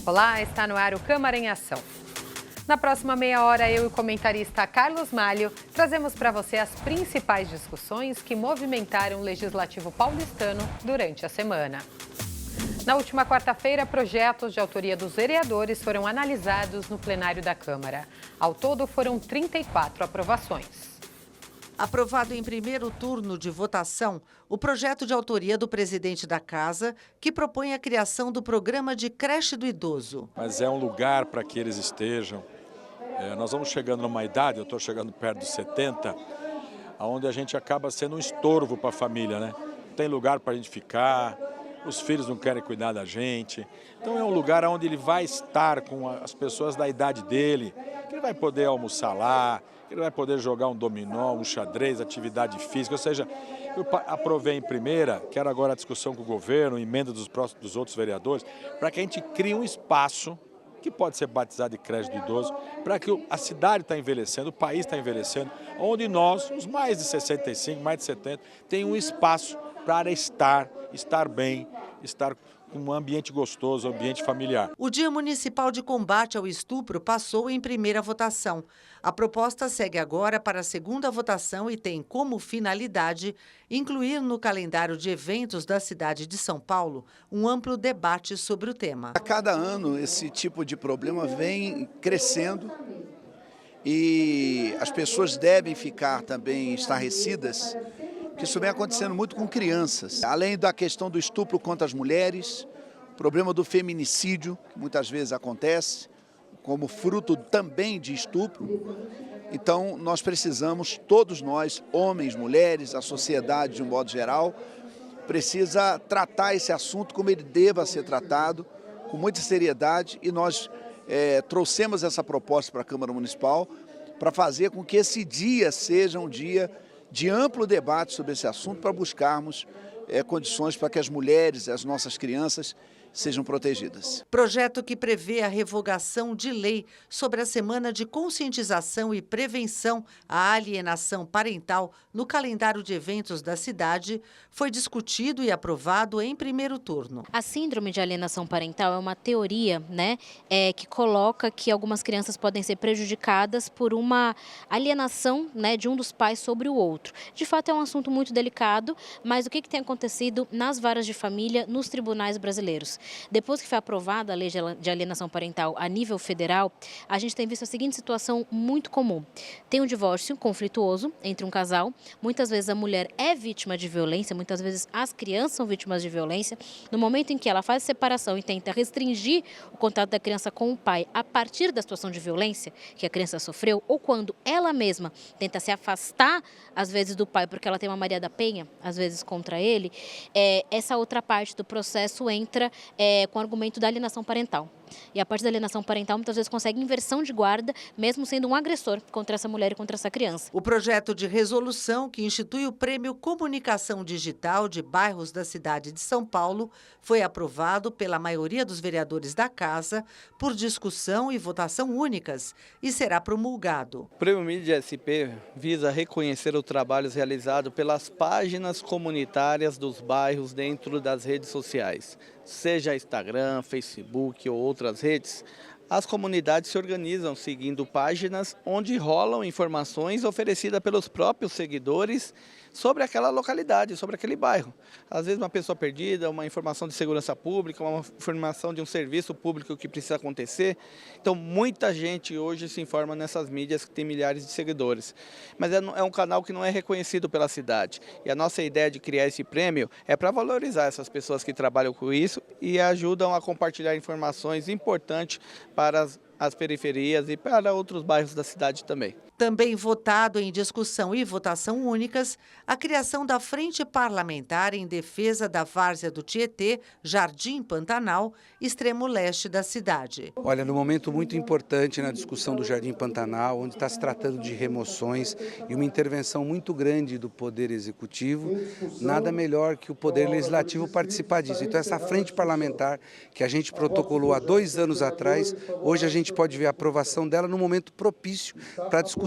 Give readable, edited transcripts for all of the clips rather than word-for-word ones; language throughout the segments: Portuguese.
Olá, está no ar o Câmara em Ação. Na próxima meia hora, eu e o comentarista Carlos Malho trazemos para você as principais discussões que movimentaram o Legislativo paulistano durante a semana. Na última quarta-feira, projetos de autoria dos vereadores foram analisados no plenário da Câmara. Ao todo, foram 34 aprovações. Aprovado em primeiro turno de votação, o projeto de autoria do presidente da Casa, que propõe a criação do programa de creche do idoso. Mas é um lugar para que eles estejam. Nós vamos chegando numa idade, eu estou chegando perto dos 70, onde a gente acaba sendo um estorvo para a família, né? Não tem lugar para a gente ficar, os filhos não querem cuidar da gente. Então é um lugar onde ele vai estar com as pessoas da idade dele, que ele vai poder almoçar lá, ele vai poder jogar um dominó, um xadrez, atividade física, ou seja, eu aprovei em primeira, quero agora a discussão com o governo, emenda dos outros vereadores, para que a gente crie um espaço que pode ser batizado de creche do idoso, para que a cidade está envelhecendo, o país está envelhecendo, onde nós, os mais de 65, mais de 70, tem um espaço para estar bem, estar com um ambiente gostoso, um ambiente familiar. O Dia Municipal de Combate ao Estupro passou em primeira votação. A proposta segue agora para a segunda votação e tem como finalidade incluir no calendário de eventos da cidade de São Paulo um amplo debate sobre o tema. A cada ano esse tipo de problema vem crescendo e as pessoas devem ficar também estarrecidas, porque isso vem acontecendo muito com crianças. Além da questão do estupro contra as mulheres, o problema do feminicídio, que muitas vezes acontece, como fruto também de estupro. Então, nós precisamos, todos nós, homens, mulheres, a sociedade de um modo geral, precisa tratar esse assunto como ele deva ser tratado, com muita seriedade, e nós trouxemos essa proposta para a Câmara Municipal para fazer com que esse dia seja um dia de amplo debate sobre esse assunto, para buscarmos condições para que as mulheres, as nossas crianças, sejam protegidas. Projeto que prevê a revogação de lei sobre a Semana de Conscientização e Prevenção à Alienação Parental no calendário de eventos da cidade foi discutido e aprovado em primeiro turno. A síndrome de alienação parental é uma teoria, que coloca que algumas crianças podem ser prejudicadas por uma alienação, de um dos pais sobre o outro. De fato, é um assunto muito delicado, mas o que tem acontecido nas varas de família nos tribunais brasileiros? Depois que foi aprovada a lei de alienação parental a nível federal, a gente tem visto a seguinte situação muito comum. Tem um divórcio conflituoso entre um casal, muitas vezes a mulher é vítima de violência, muitas vezes as crianças são vítimas de violência. No momento em que ela faz a separação e tenta restringir o contato da criança com o pai a partir da situação de violência que a criança sofreu, ou quando ela mesma tenta se afastar, às vezes, do pai porque ela tem uma Maria da Penha, às vezes contra ele, essa outra parte do processo entra com o argumento da alienação parental. E a parte da alienação parental muitas vezes consegue inversão de guarda, mesmo sendo um agressor contra essa mulher e contra essa criança. O projeto de resolução que institui o Prêmio Comunicação Digital de Bairros da cidade de São Paulo foi aprovado pela maioria dos vereadores da Casa por discussão e votação únicas e será promulgado. O Prêmio Mídia SP visa reconhecer o trabalho realizado pelas páginas comunitárias dos bairros dentro das redes sociais. Seja Instagram, Facebook ou outras redes, as comunidades se organizam seguindo páginas onde rolam informações oferecidas pelos próprios seguidores sobre aquela localidade, sobre aquele bairro. Às vezes uma pessoa perdida, uma informação de segurança pública, uma informação de um serviço público que precisa acontecer. Então muita gente hoje se informa nessas mídias que tem milhares de seguidores. Mas é um canal que não é reconhecido pela cidade. E a nossa ideia de criar esse prêmio é para valorizar essas pessoas que trabalham com isso e ajudam a compartilhar informações importantes para as periferias e para outros bairros da cidade também. Também votado em discussão e votação únicas, a criação da Frente Parlamentar em Defesa da Várzea do Tietê, Jardim Pantanal, extremo leste da cidade. Olha, num momento muito importante na discussão do Jardim Pantanal, onde está se tratando de remoções e uma intervenção muito grande do Poder Executivo, nada melhor que o Poder Legislativo participar disso. Então essa Frente Parlamentar que a gente protocolou há 2 anos atrás, hoje a gente pode ver a aprovação dela num momento propício para a discussão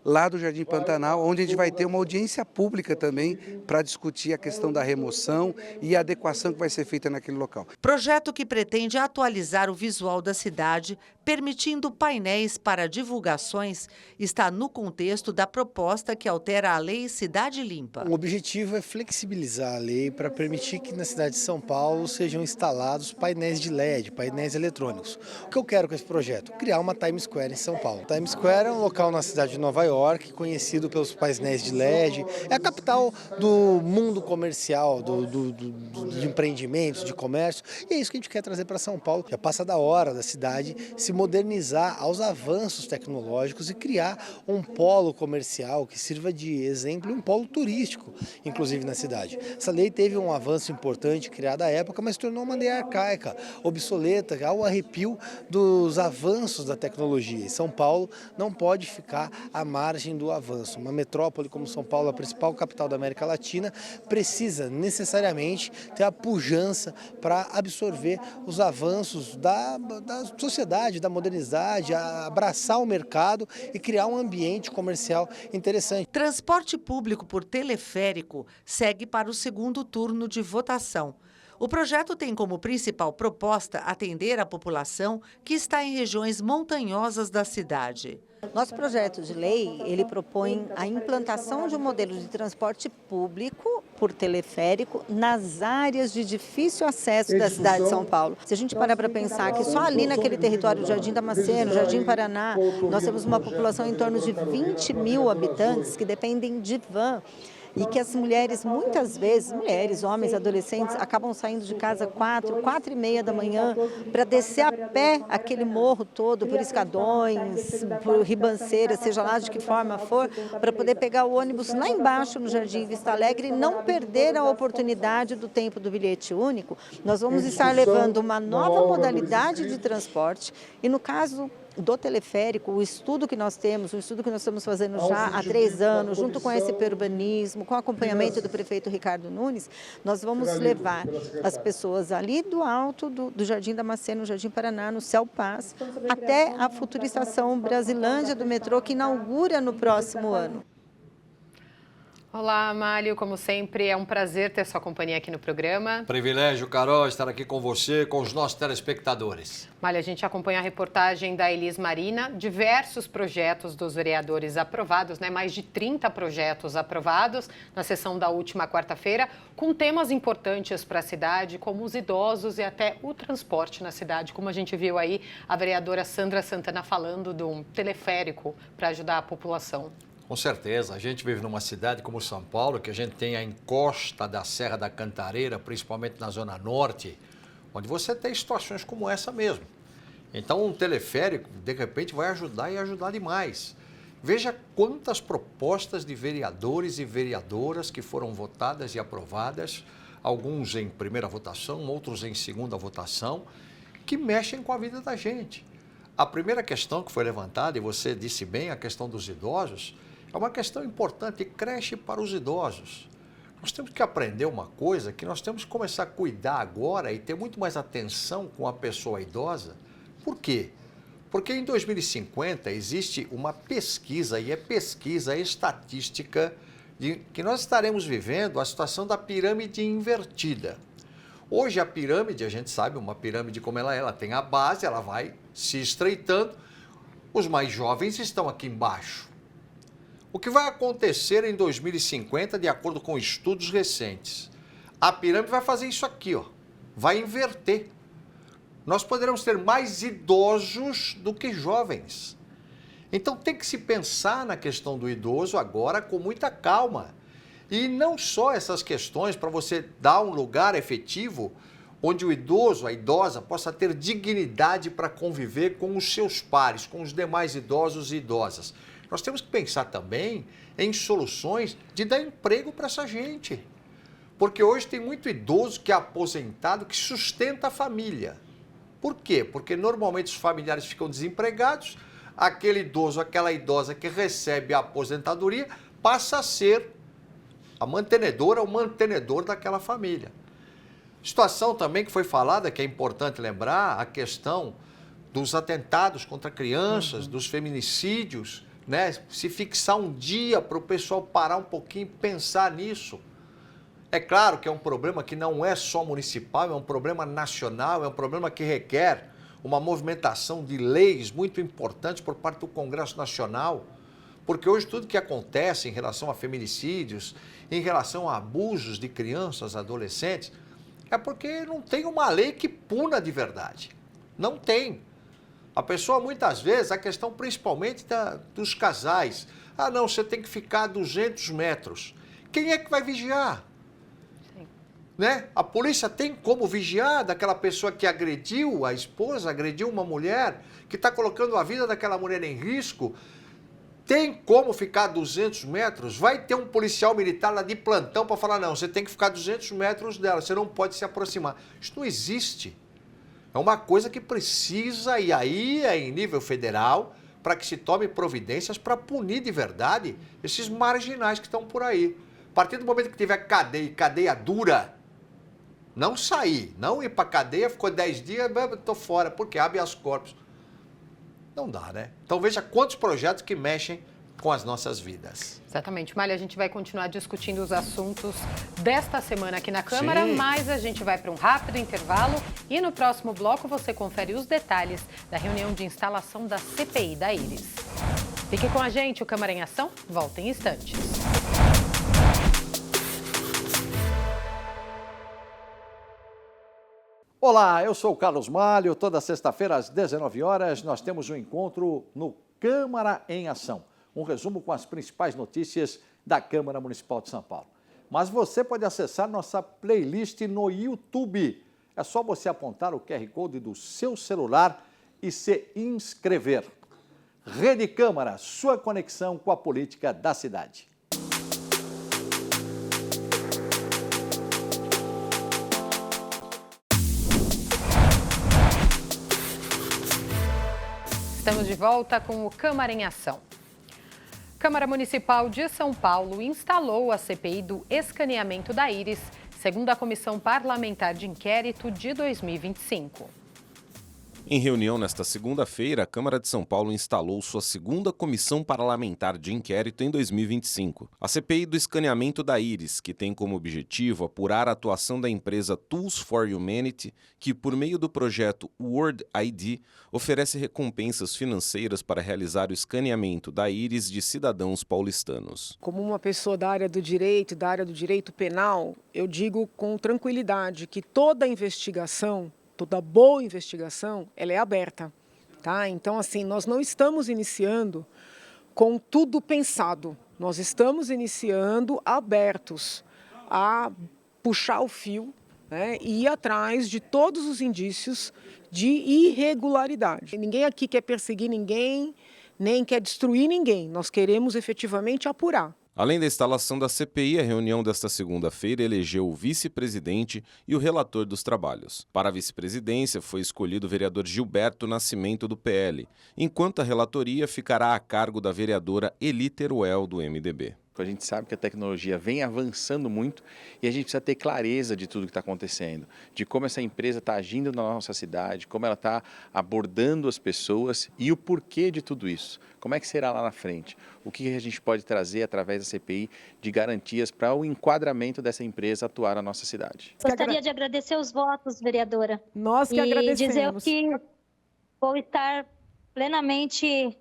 lá do Jardim Pantanal, onde a gente vai ter uma audiência pública também para discutir a questão da remoção e a adequação que vai ser feita naquele local. Projeto que pretende atualizar o visual da cidade, permitindo painéis para divulgações, está no contexto da proposta que altera a Lei Cidade Limpa. O objetivo é flexibilizar a lei para permitir que na cidade de São Paulo sejam instalados painéis de LED, painéis eletrônicos. O que eu quero com esse projeto? Criar uma Times Square em São Paulo. Times Square é um local na cidade de Nova York, conhecido pelos painéis de LED, é a capital do mundo comercial, de empreendimentos, de comércio, e é isso que a gente quer trazer para São Paulo. Já passa da hora da cidade se modernizar aos avanços tecnológicos e criar um polo comercial que sirva de exemplo e um polo turístico, inclusive na cidade. Essa lei teve um avanço importante criado à época, mas tornou uma lei arcaica, obsoleta, ao arrepio dos avanços da tecnologia. E São Paulo não pode ficar à margem do avanço. Uma metrópole como São Paulo, a principal capital da América Latina, precisa necessariamente ter a pujança para absorver os avanços da sociedade, da modernidade, abraçar o mercado e criar um ambiente comercial interessante. Transporte público por teleférico segue para o segundo turno de votação. O projeto tem como principal proposta atender a população que está em regiões montanhosas da cidade. Nosso projeto de lei, ele propõe a implantação de um modelo de transporte público por teleférico nas áreas de difícil acesso da cidade de São Paulo. Se a gente parar para pensar que só ali naquele território do Jardim Damasceno, Jardim Paraná, nós temos uma população em torno de 20 mil habitantes que dependem de van. E que as mulheres, muitas vezes, mulheres, homens, adolescentes, acabam saindo de casa 4h30 da manhã para descer a pé aquele morro todo, por escadões, por ribanceiras, seja lá de que forma for, para poder pegar o ônibus lá embaixo no Jardim Vista Alegre e não perder a oportunidade do tempo do bilhete único. Nós vamos estar levando uma nova modalidade de transporte e, no caso do teleférico, o estudo que nós temos, o estudo que nós estamos fazendo já há 3 anos, junto com a SP Urbanismo, com o acompanhamento do prefeito Ricardo Nunes, nós vamos levar as pessoas ali do alto do Jardim Damasceno, no Jardim Paraná, no Céu Paz, até a futura estação Brasilândia do metrô, que inaugura no próximo ano. Olá, Amálio, como sempre, é um prazer ter sua companhia aqui no programa. Privilégio, Carol, estar aqui com você, com os nossos telespectadores. Amálio, a gente acompanha a reportagem da Elis Marina, diversos projetos dos vereadores aprovados, mais de 30 projetos aprovados na sessão da última quarta-feira, com temas importantes para a cidade, como os idosos e até o transporte na cidade, como a gente viu aí a vereadora Sandra Santana falando de um teleférico para ajudar a população. Com certeza, a gente vive numa cidade como São Paulo, que a gente tem a encosta da Serra da Cantareira, principalmente na Zona Norte, onde você tem situações como essa mesmo. Então, um teleférico, de repente, vai ajudar e ajudar demais. Veja quantas propostas de vereadores e vereadoras que foram votadas e aprovadas, alguns em primeira votação, outros em segunda votação, que mexem com a vida da gente. A primeira questão que foi levantada, e você disse bem, a questão dos idosos, é uma questão importante, creche para os idosos. Nós temos que aprender uma coisa, que nós temos que começar a cuidar agora e ter muito mais atenção com a pessoa idosa. Por quê? Porque em 2050 existe uma pesquisa, e é pesquisa estatística, de que nós estaremos vivendo a situação da pirâmide invertida. Hoje a pirâmide, a gente sabe, uma pirâmide como ela tem a base, ela vai se estreitando, os mais jovens estão aqui embaixo. O que vai acontecer em 2050, de acordo com estudos recentes? A pirâmide vai fazer isso aqui, vai inverter. Nós poderemos ter mais idosos do que jovens. Então tem que se pensar na questão do idoso agora com muita calma. E não só essas questões para você dar um lugar efetivo onde o idoso, a idosa, possa ter dignidade para conviver com os seus pares, com os demais idosos e idosas. Nós temos que pensar também em soluções de dar emprego para essa gente. Porque hoje tem muito idoso que é aposentado, que sustenta a família. Por quê? Porque normalmente os familiares ficam desempregados, aquele idoso, aquela idosa que recebe a aposentadoria passa a ser a mantenedora ou mantenedor daquela família. Situação também que foi falada, que é importante lembrar, a questão dos atentados contra crianças, dos feminicídios, né? Se fixar um dia para o pessoal parar um pouquinho e pensar nisso. É claro que é um problema que não é só municipal, é um problema nacional, é um problema que requer uma movimentação de leis muito importantes por parte do Congresso Nacional, porque hoje tudo que acontece em relação a feminicídios, em relação a abusos de crianças, adolescentes, é porque não tem uma lei que puna de verdade. Não tem. A pessoa, muitas vezes, a questão principalmente dos casais. Ah, não, você tem que ficar a 200 metros. Quem é que vai vigiar? Sim. Né? A polícia tem como vigiar daquela pessoa que agrediu a esposa, agrediu uma mulher, que está colocando a vida daquela mulher em risco? Tem como ficar a 200 metros? Vai ter um policial militar lá de plantão para falar, não, você tem que ficar a 200 metros dela, você não pode se aproximar. Isso não existe. É uma coisa que precisa, e aí é em nível federal, para que se tome providências para punir de verdade esses marginais que estão por aí. A partir do momento que tiver cadeia dura, não sair, não ir para cadeia, ficou 10 dias, estou fora, porque habeas corpus. Não dá, né? Então veja quantos projetos que mexem com as nossas vidas. Exatamente. Malha, a gente vai continuar discutindo os assuntos desta semana aqui na Câmara, Sim. mas a gente vai para um rápido intervalo e no próximo bloco você confere os detalhes da reunião de instalação da CPI da Íris. Fique com a gente, o Câmara em Ação volta em instantes. Olá, eu sou o Carlos Malho. Toda sexta-feira às 19 horas nós temos um encontro no Câmara em Ação. Um resumo com as principais notícias da Câmara Municipal de São Paulo. Mas você pode acessar nossa playlist no YouTube. É só você apontar o QR Code do seu celular e se inscrever. Rede Câmara, sua conexão com a política da cidade. Estamos de volta com o Câmara em Ação. Câmara Municipal de São Paulo instalou a CPI do escaneamento da Íris, segundo a Comissão Parlamentar de Inquérito de 2025. Em reunião nesta segunda-feira, a Câmara de São Paulo instalou sua segunda Comissão Parlamentar de Inquérito em 2025. A CPI do escaneamento da Íris, que tem como objetivo apurar a atuação da empresa Tools for Humanity, que, por meio do projeto World ID, oferece recompensas financeiras para realizar o escaneamento da íris de cidadãos paulistanos. Como uma pessoa da área do direito penal, eu digo com tranquilidade que toda investigação, toda boa investigação, ela é aberta, tá? Então, assim, nós não estamos iniciando com tudo pensado. Nós estamos iniciando abertos a puxar o fio, né, e ir atrás de todos os indícios de irregularidade. Ninguém aqui quer perseguir ninguém, nem quer destruir ninguém. Nós queremos efetivamente apurar. Além da instalação da CPI, a reunião desta segunda-feira elegeu o vice-presidente e o relator dos trabalhos. Para a vice-presidência foi escolhido o vereador Gilberto Nascimento, do PL, enquanto a relatoria ficará a cargo da vereadora Eli Teruel, do MDB. A gente sabe que a tecnologia vem avançando muito e a gente precisa ter clareza de tudo que está acontecendo, de como essa empresa está agindo na nossa cidade, como ela está abordando as pessoas e o porquê de tudo isso. Como é que será lá na frente? O que a gente pode trazer através da CPI de garantias para o enquadramento dessa empresa atuar na nossa cidade? Gostaria de agradecer os votos, vereadora. Nós que agradecemos. E dizer que vou estar plenamente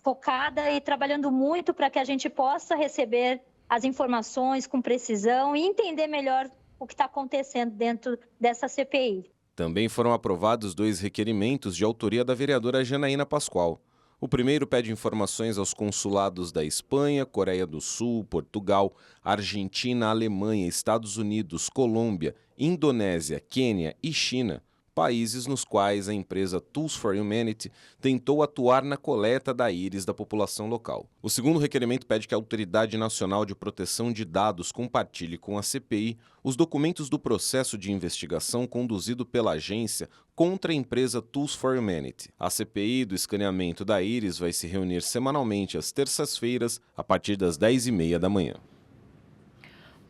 focada e trabalhando muito para que a gente possa receber as informações com precisão e entender melhor o que está acontecendo dentro dessa CPI. Também foram aprovados 2 requerimentos de autoria da vereadora Janaína Pascoal. O primeiro pede informações aos consulados da Espanha, Coreia do Sul, Portugal, Argentina, Alemanha, Estados Unidos, Colômbia, Indonésia, Quênia e China, países nos quais a empresa Tools for Humanity tentou atuar na coleta da íris da população local. O segundo requerimento pede que a Autoridade Nacional de Proteção de Dados compartilhe com a CPI os documentos do processo de investigação conduzido pela agência contra a empresa Tools for Humanity. A CPI do escaneamento da íris vai se reunir semanalmente às terças-feiras, a partir das 10h30 da manhã.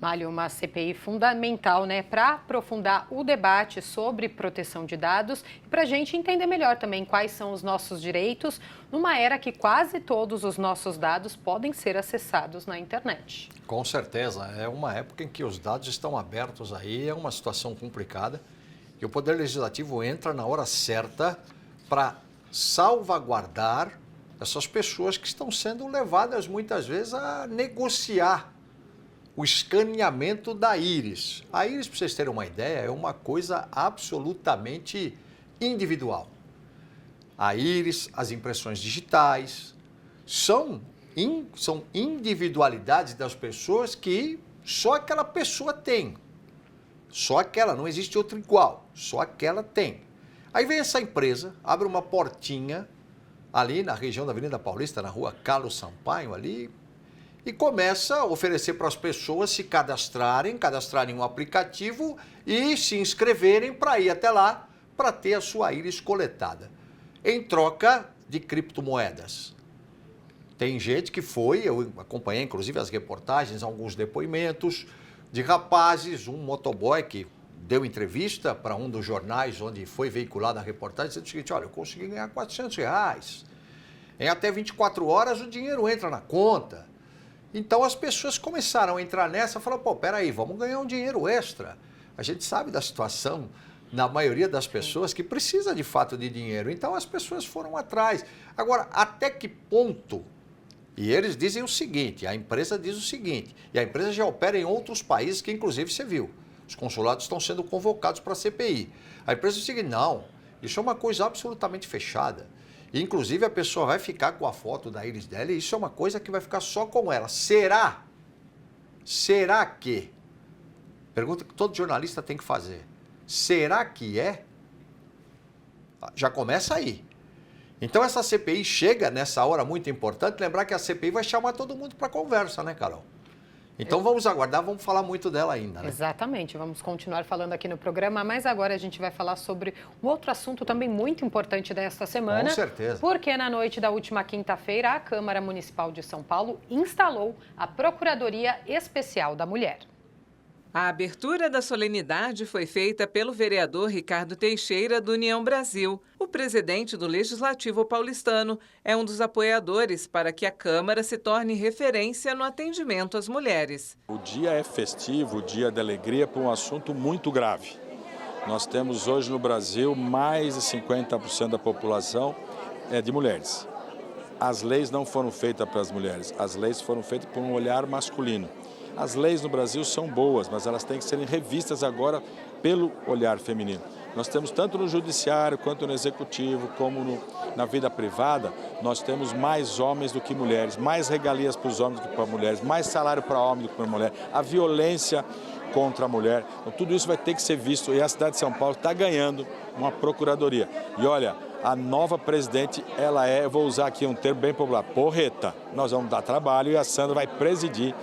Mário, uma CPI fundamental, né, para aprofundar o debate sobre proteção de dados e para a gente entender melhor também quais são os nossos direitos numa era que quase todos os nossos dados podem ser acessados na internet. Com certeza, é uma época em que os dados estão abertos aí, é uma situação complicada e o Poder Legislativo entra na hora certa para salvaguardar essas pessoas que estão sendo levadas muitas vezes a negociar o escaneamento da íris. A íris, para vocês terem uma ideia, é uma coisa absolutamente individual. A íris, as impressões digitais, são individualidades das pessoas que só aquela pessoa tem. Só aquela, não existe outra igual, só aquela tem. Aí vem essa empresa, abre uma portinha ali na região da Avenida Paulista, na rua Carlos Sampaio ali, e começa a oferecer para as pessoas se cadastrarem um aplicativo e se inscreverem para ir até lá para ter a sua íris coletada, em troca de criptomoedas. Tem gente que foi, eu acompanhei inclusive as reportagens, alguns depoimentos de rapazes, um motoboy que deu entrevista para um dos jornais onde foi veiculada a reportagem, dizendo o seguinte: olha, eu consegui ganhar R$400. Em até 24 horas o dinheiro entra na conta. Então as pessoas começaram a entrar nessa e falaram: pô, peraí, vamos ganhar um dinheiro extra. A gente sabe da situação, na maioria das pessoas, que precisa de fato de dinheiro. Então as pessoas foram atrás. Agora, até que ponto? E eles dizem o seguinte, a empresa diz o seguinte, e a empresa já opera em outros países que inclusive você viu. Os consulados estão sendo convocados para a CPI. A empresa diz o seguinte: não, isso é uma coisa absolutamente fechada. Inclusive, a pessoa vai ficar com a foto da íris dela e isso é uma coisa que vai ficar só com ela. Será? Será que? Pergunta que todo jornalista tem que fazer. Será que é? Já começa aí. Então, essa CPI chega nessa hora muito importante. Lembrar que a CPI vai chamar todo mundo para conversa, né, Carol? Então vamos aguardar, vamos falar muito dela ainda, né? Exatamente, vamos continuar falando aqui no programa, mas agora a gente vai falar sobre um outro assunto também muito importante desta semana. Com certeza. Porque na noite da última quinta-feira, a Câmara Municipal de São Paulo instalou a Procuradoria Especial da Mulher. A abertura da solenidade foi feita pelo vereador Ricardo Teixeira, do União Brasil. O presidente do Legislativo paulistano é um dos apoiadores para que a Câmara se torne referência no atendimento às mulheres. O dia é festivo, o dia de alegria para um assunto muito grave. Nós temos hoje no Brasil mais de 50% da população de mulheres. As leis não foram feitas para as mulheres, as leis foram feitas por um olhar masculino. As leis no Brasil são boas, mas elas têm que serem revistas agora pelo olhar feminino. Nós temos tanto no judiciário, quanto no executivo, como na vida privada, nós temos mais homens do que mulheres, mais regalias para os homens do que para as mulheres, mais salário para homem do que para mulher, a violência contra a mulher. Então, tudo isso vai ter que ser visto e a cidade de São Paulo está ganhando uma procuradoria. E olha, a nova presidente, ela eu vou usar aqui um termo bem popular, porreta. Nós vamos dar trabalho e a Sandra vai presidir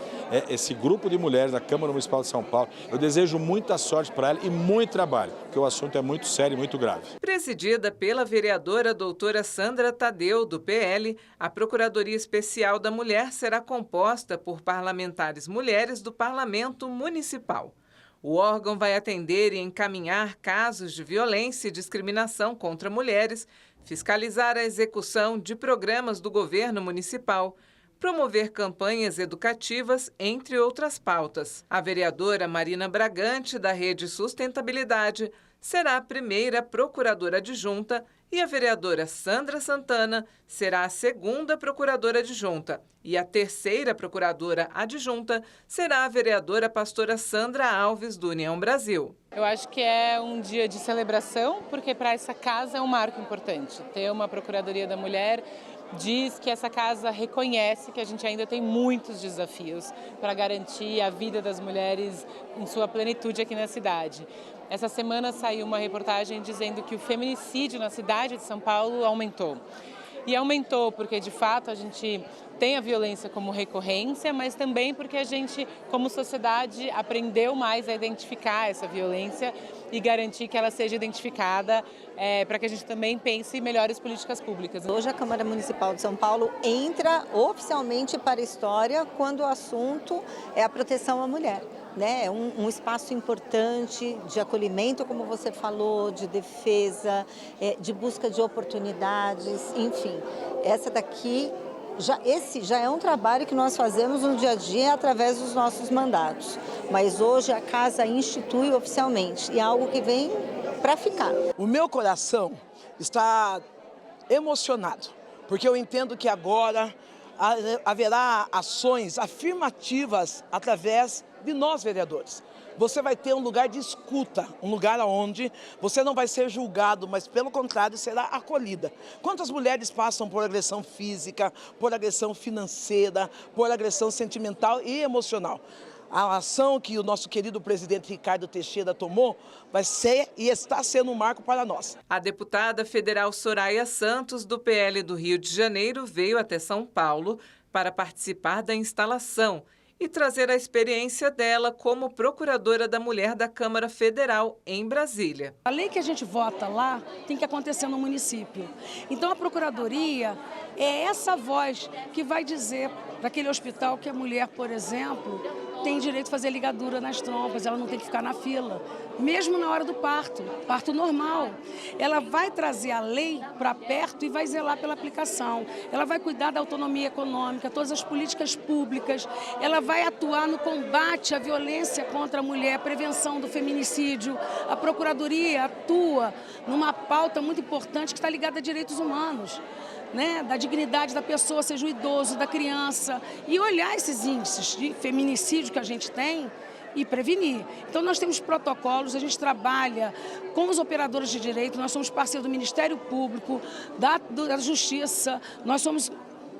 esse grupo de mulheres da Câmara Municipal de São Paulo. Eu desejo muita sorte para ela e muito trabalho, porque o assunto é muito sério e muito grave. Presidida pela vereadora doutora Sandra Tadeu, do PL, a Procuradoria Especial da Mulher será composta por parlamentares mulheres do Parlamento Municipal. O órgão vai atender e encaminhar casos de violência e discriminação contra mulheres, fiscalizar a execução de programas do governo municipal, promover campanhas educativas, entre outras pautas. A vereadora Marina Bragante, da Rede Sustentabilidade, será a primeira procuradora adjunta e a vereadora Sandra Santana será a segunda procuradora adjunta. E a terceira procuradora adjunta será a vereadora pastora Sandra Alves, do União Brasil. Eu acho que é um dia de celebração, porque para essa casa é um marco importante. Ter uma Procuradoria da Mulher diz que essa casa reconhece que a gente ainda tem muitos desafios para garantir a vida das mulheres em sua plenitude aqui na cidade. Essa semana saiu uma reportagem dizendo que o feminicídio na cidade de São Paulo aumentou. E aumentou porque, de fato, a gente tem a violência como recorrência, mas também porque a gente, como sociedade, aprendeu mais a identificar essa violência e garantir que ela seja identificada para que a gente também pense em melhores políticas públicas. Hoje a Câmara Municipal de São Paulo entra oficialmente para a história quando o assunto é a proteção à mulher. né, um espaço importante de acolhimento, como você falou, de defesa, de busca de oportunidades, enfim. Essa daqui, esse já é um trabalho que nós fazemos no dia a dia através dos nossos mandatos. Mas hoje a casa institui oficialmente e é algo que vem para ficar. O meu coração está emocionado, porque eu entendo que agora haverá ações afirmativas através de nós, vereadores. Você vai ter um lugar de escuta, um lugar onde você não vai ser julgado, mas pelo contrário será acolhida. Quantas mulheres passam por agressão física, por agressão financeira, por agressão sentimental e emocional? A ação que o nosso querido presidente Ricardo Teixeira tomou vai ser e está sendo um marco para nós. A deputada federal Soraya Santos, do PL do Rio de Janeiro, veio até São Paulo para participar da instalação e trazer a experiência dela como procuradora da mulher da Câmara Federal em Brasília. A lei que a gente vota lá tem que acontecer no município. Então a procuradoria é essa voz que vai dizer para aquele hospital que a mulher, por exemplo, tem direito de fazer ligadura nas trompas, ela não tem que ficar na fila, mesmo na hora do parto normal. Ela vai trazer a lei para perto e vai zelar pela aplicação. Ela vai cuidar da autonomia econômica, todas as políticas públicas, ela vai atuar no combate à violência contra a mulher, prevenção do feminicídio. A Procuradoria atua numa pauta muito importante que está ligada a direitos humanos, né, da dignidade da pessoa, seja o idoso, da criança, e olhar esses índices de feminicídio que a gente tem e prevenir. Então nós temos protocolos, a gente trabalha com os operadores de direito, nós somos parceiros do Ministério Público, da Justiça, nós somos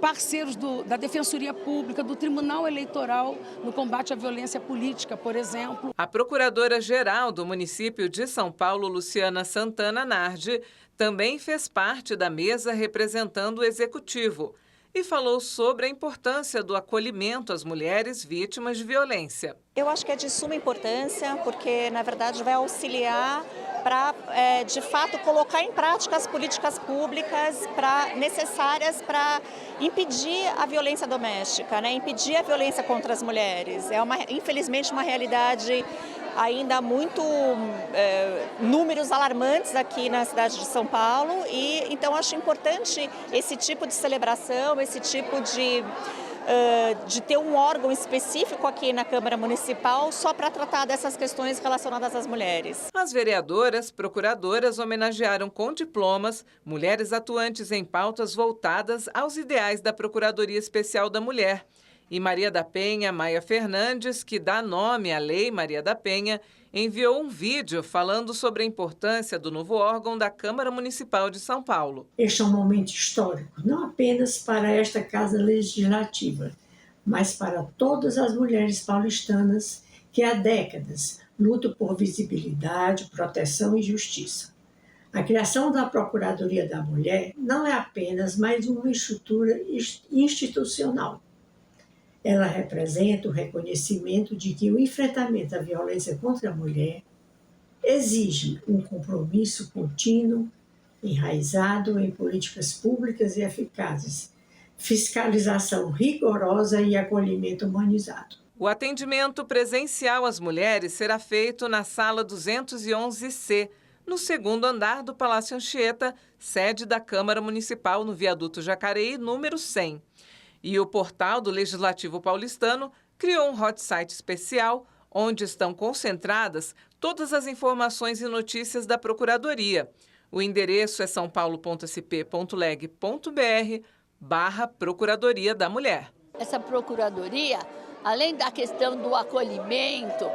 parceiros da Defensoria Pública, do Tribunal Eleitoral no combate à violência política, por exemplo. A procuradora-geral do município de São Paulo, Luciana Santana Nardi, também fez parte da mesa representando o Executivo e falou sobre a importância do acolhimento às mulheres vítimas de violência. Eu acho que é de suma importância, porque, na verdade, vai auxiliar para, de fato, colocar em prática as políticas públicas necessárias para impedir a violência doméstica, né? Impedir a violência contra as mulheres. É, infelizmente, uma realidade ainda muito números alarmantes aqui na cidade de São Paulo e então acho importante esse tipo de celebração, esse tipo de ter um órgão específico aqui na Câmara Municipal só para tratar dessas questões relacionadas às mulheres. As vereadoras, procuradoras homenagearam com diplomas mulheres atuantes em pautas voltadas aos ideais da Procuradoria Especial da Mulher. E Maria da Penha Maia Fernandes, que dá nome à Lei Maria da Penha, enviou um vídeo falando sobre a importância do novo órgão da Câmara Municipal de São Paulo. Este é um momento histórico, não apenas para esta Casa Legislativa, mas para todas as mulheres paulistanas que há décadas lutam por visibilidade, proteção e justiça. A criação da Procuradoria da Mulher não é apenas mais uma estrutura institucional. Ela representa o reconhecimento de que o enfrentamento à violência contra a mulher exige um compromisso contínuo, enraizado em políticas públicas e eficazes, fiscalização rigorosa e acolhimento humanizado. O atendimento presencial às mulheres será feito na Sala 211C, no segundo andar do Palácio Anchieta, sede da Câmara Municipal no Viaduto Jacareí, número 100. E o portal do Legislativo Paulistano criou um hot site especial onde estão concentradas todas as informações e notícias da Procuradoria. O endereço é saopaulo.sp.leg.br/Procuradoria da Mulher. Essa Procuradoria, além da questão do acolhimento,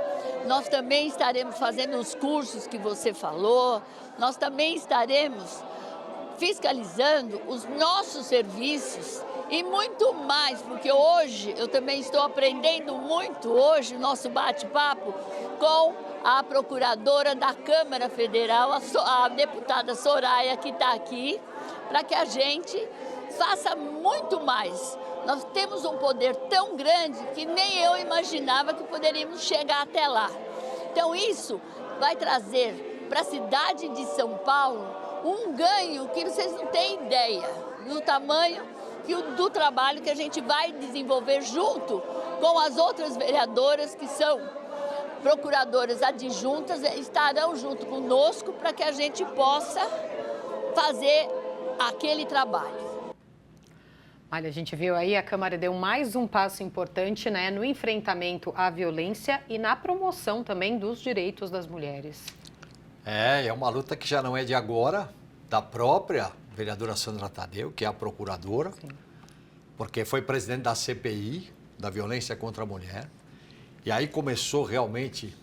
nós também estaremos fazendo os cursos que você falou, nós também estaremos fiscalizando os nossos serviços e muito mais, porque hoje eu também estou aprendendo muito hoje, nosso bate-papo com a procuradora da Câmara Federal, a deputada Soraya, que está aqui, para que a gente faça muito mais. Nós temos um poder tão grande que nem eu imaginava que poderíamos chegar até lá. Então isso vai trazer para a cidade de São Paulo um ganho que vocês não têm ideia do tamanho do trabalho que a gente vai desenvolver junto com as outras vereadoras que são procuradoras adjuntas estarão junto conosco para que a gente possa fazer aquele trabalho. Olha, a gente viu aí, a Câmara deu mais um passo importante, né, no enfrentamento à violência e na promoção também dos direitos das mulheres. É uma luta que já não é de agora, da própria vereadora Sandra Tadeu, que é a procuradora, sim, porque foi presidente da CPI, da violência contra a mulher, e aí começou realmente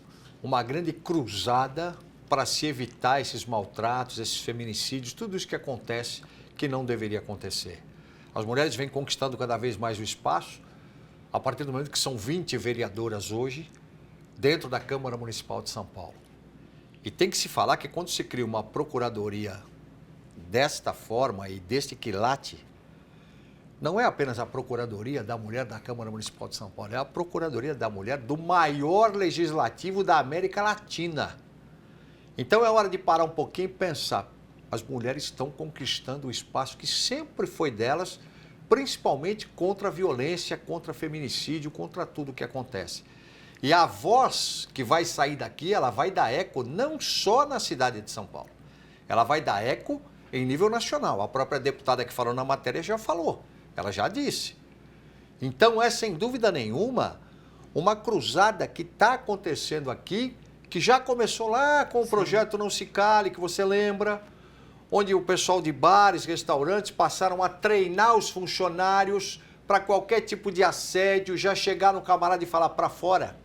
uma grande cruzada para se evitar esses maltratos, esses feminicídios, tudo isso que acontece que não deveria acontecer. As mulheres vêm conquistando cada vez mais o espaço, a partir do momento que são 20 vereadoras hoje, dentro da Câmara Municipal de São Paulo. E tem que se falar que quando se cria uma procuradoria desta forma e deste quilate, não é apenas a Procuradoria da Mulher da Câmara Municipal de São Paulo, é a Procuradoria da Mulher do maior legislativo da América Latina. Então é hora de parar um pouquinho e pensar. As mulheres estão conquistando o espaço que sempre foi delas, principalmente contra a violência, contra feminicídio, contra tudo que acontece. E a voz que vai sair daqui, ela vai dar eco não só na cidade de São Paulo, ela vai dar eco em nível nacional. A própria deputada que falou na matéria já falou, ela já disse. Então é, sem dúvida nenhuma, uma cruzada que está acontecendo aqui, que já começou lá com o projeto Não Se Cale, que você lembra, onde o pessoal de bares, restaurantes passaram a treinar os funcionários para qualquer tipo de assédio, já chegar no camarada e falar para fora,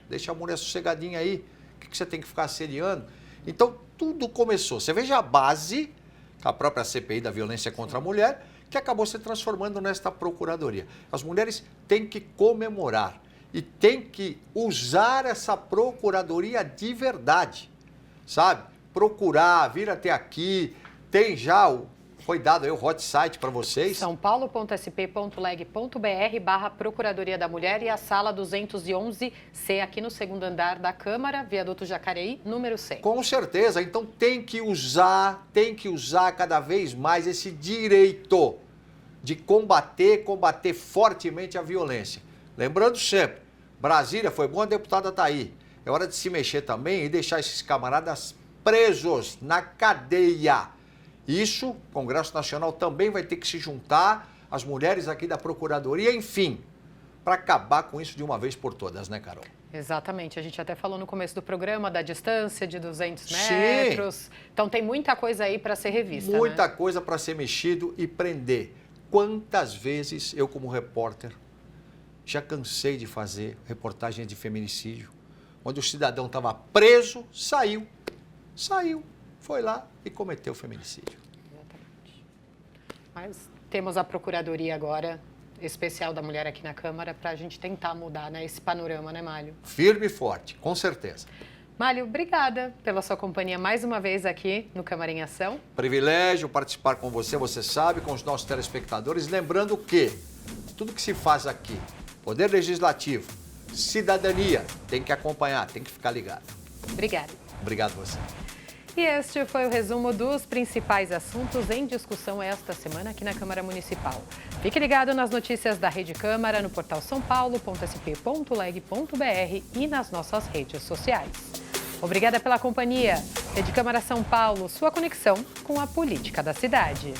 deixa a mulher sossegadinha aí, o que você tem que ficar assediando? Então, tudo começou. Você veja a base, a própria CPI da violência contra a mulher, que acabou se transformando nesta procuradoria. As mulheres têm que comemorar e têm que usar essa procuradoria de verdade, sabe? Procurar, vir até aqui, tem já foi dado aí o hot site para vocês. sãopaulo.sp.leg.br/Procuradoria da Mulher e a sala 211C aqui no segundo andar da Câmara, Viaduto Jacareí, número 100. Com certeza, então tem que usar cada vez mais esse direito de combater fortemente a violência. Lembrando sempre, Brasília foi bom, a deputada está aí. É hora de se mexer também e deixar esses camaradas presos na cadeia. Isso, o Congresso Nacional também vai ter que se juntar, as mulheres aqui da Procuradoria, enfim, para acabar com isso de uma vez por todas, né, Carol? Exatamente, a gente até falou no começo do programa da distância de 200 metros, sim, então tem muita coisa aí para ser revista, muita coisa para ser mexido e prender. Quantas vezes eu, como repórter, já cansei de fazer reportagem de feminicídio, onde o cidadão estava preso, saiu, foi lá e cometeu feminicídio. Exatamente. Mas temos a Procuradoria agora Especial da Mulher aqui na Câmara para a gente tentar mudar, né, esse panorama, né, Málio? Firme e forte, com certeza. Málio, obrigada pela sua companhia mais uma vez aqui no Câmara em Ação. Privilégio participar com você, você sabe, com os nossos telespectadores. Lembrando que tudo que se faz aqui, Poder Legislativo, cidadania, tem que acompanhar, tem que ficar ligado. Obrigada. Obrigado a você. E este foi o resumo dos principais assuntos em discussão esta semana aqui na Câmara Municipal. Fique ligado nas notícias da Rede Câmara, no portal sãopaulo.sp.leg.br e nas nossas redes sociais. Obrigada pela companhia. Rede Câmara São Paulo, sua conexão com a política da cidade.